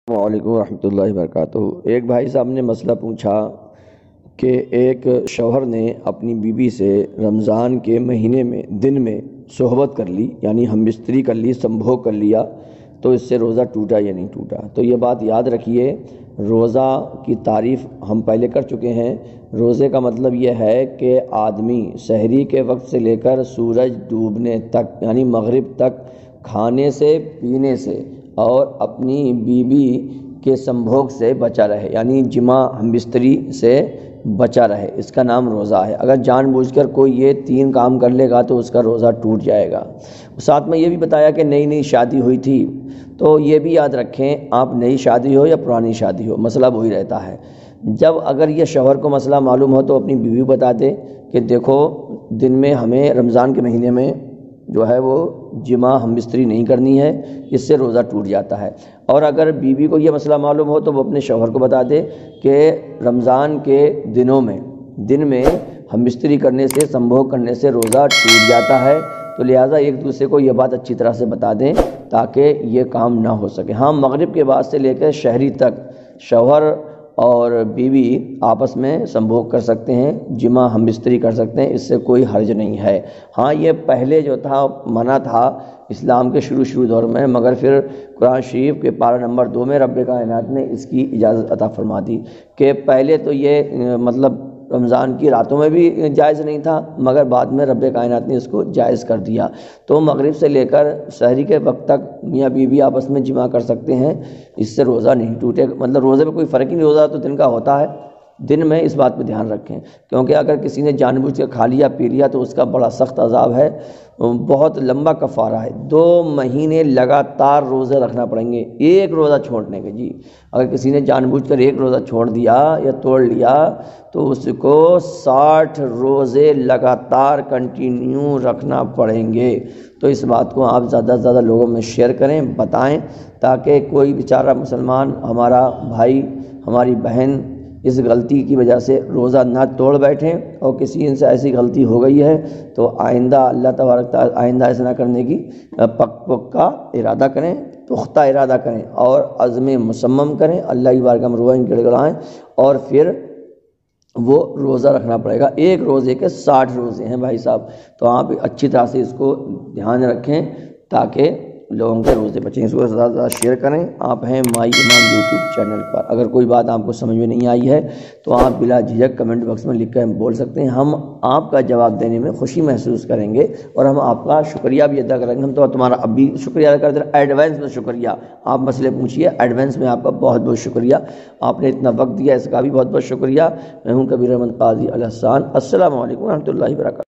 السلام علیکم ورحمۃ اللہ وبرکاتہ۔ ایک بھائی صاحب نے مسئلہ پوچھا کہ ایک شوہر نے اپنی بیوی سے رمضان کے مہینے میں دن میں صحبت کر لی، یعنی ہم بستری کر لی، سمبھوگ کر لیا، تو اس سے روزہ ٹوٹا یا نہیں ٹوٹا؟ تو یہ بات یاد رکھیے، روزہ کی تعریف ہم پہلے کر چکے ہیں۔ روزے کا مطلب یہ ہے کہ آدمی سحری کے وقت سے لے کر سورج ڈوبنے تک، یعنی مغرب تک، کھانے سے، پینے سے اور اپنی بیوی کے سمبھوگ سے بچا رہے، یعنی جماع ہم بستری سے بچا رہے، اس کا نام روزہ ہے۔ اگر جان بوجھ کر کوئی یہ 3 کام کر لے گا تو اس کا روزہ ٹوٹ جائے گا۔ ساتھ میں یہ بھی بتایا کہ نئی شادی ہوئی تھی، تو یہ بھی یاد رکھیں، آپ نئی شادی ہو یا پرانی شادی ہو، مسئلہ وہی رہتا ہے۔ جب اگر یہ شوہر کو مسئلہ معلوم ہو تو اپنی بیوی بتا دے کہ دیکھو دن میں ہمیں رمضان کے مہینے میں جو ہے وہ جماع ہم بستری نہیں کرنی ہے، اس سے روزہ ٹوٹ جاتا ہے۔ اور اگر بیوی کو یہ مسئلہ معلوم ہو تو وہ اپنے شوہر کو بتا دے کہ رمضان کے دنوں میں دن میں ہم بستری کرنے سے، سمبھوگ کرنے سے روزہ ٹوٹ جاتا ہے، تو لہٰذا ایک دوسرے کو یہ بات اچھی طرح سے بتا دیں تاکہ یہ کام نہ ہو سکے۔ ہاں، مغرب کے بعد سے لے کر شہری تک شوہر اور بیوی آپس میں سمبھوگ کر سکتے ہیں، جماع ہم بستری کر سکتے ہیں، اس سے کوئی حرج نہیں ہے۔ ہاں، یہ پہلے جو تھا منع تھا اسلام کے شروع دور میں، مگر پھر قرآن شریف کے پارہ نمبر 2 میں رب کائنات نے اس کی اجازت عطا فرما دی کہ پہلے تو یہ مطلب رمضان کی راتوں میں بھی جائز نہیں تھا، مگر بعد میں رب کائنات نے اس کو جائز کر دیا۔ تو مغرب سے لے کر سحری کے وقت تک میاں بیوی آپس میں جماع کر سکتے ہیں، اس سے روزہ نہیں ٹوٹے، مطلب روزے پہ کوئی فرق ہی نہیں، روزہ تو دن کا ہوتا ہے۔ دن میں اس بات پہ دھیان رکھیں، کیونکہ اگر کسی نے جان بوجھ کے کھا لیا پی لیا تو اس کا بڑا سخت عذاب ہے، بہت لمبا کفارہ ہے۔ 2 مہینے لگاتار روزے رکھنا پڑیں گے ایک روزہ چھوڑنے کے۔ جی، اگر کسی نے جان بوجھ کر ایک روزہ چھوڑ دیا یا توڑ لیا تو اس کو 60 روزے لگاتار کنٹینیو رکھنا پڑیں گے۔ تو اس بات کو آپ زیادہ سے زیادہ لوگوں میں شیئر کریں، بتائیں، تاکہ کوئی بیچارہ مسلمان، ہمارا بھائی، ہماری بہن اس غلطی کی وجہ سے روزہ نہ توڑ بیٹھیں، اور کسی ان سے ایسی غلطی ہو گئی ہے تو آئندہ اللہ تبارک تعالیٰ آئندہ ایسا نہ کرنے کی پکا ارادہ کریں، پختہ ارادہ کریں اور عزم مصمم کریں، اللہ کی بارگاہ میں روئیں گڑ گڑائیں، اور پھر وہ روزہ رکھنا پڑے گا۔ ایک روزے کے 60 روزے ہیں بھائی صاحب، تو آپ اچھی طرح سے اس کو دھیان رکھیں تاکہ لوگوں کے روزے بچیں۔ اس کو زیادہ سے زیادہ شیئر کریں۔ آپ ہیں مائی امام یوٹیوب چینل پر۔ اگر کوئی بات آپ کو سمجھ میں نہیں آئی ہے تو آپ بلا جھجک کمنٹ باکس میں لکھ کر بول سکتے ہیں، ہم آپ کا جواب دینے میں خوشی محسوس کریں گے، اور ہم آپ کا شکریہ بھی ادا کریں گے۔ ہم تو تمہارا اب بھی شکریہ ادا کرتے ہیں، ایڈوانس میں شکریہ۔ آپ مسئلے پوچھیے، ایڈوانس میں آپ کا بہت شکریہ، آپ نے اتنا وقت دیا، اس کا بھی بہت شکریہ۔ میں ہوں کبیر احمد قاضی الحسان۔ السلام علیکم ورحمۃ اللہ وبرکاتہ۔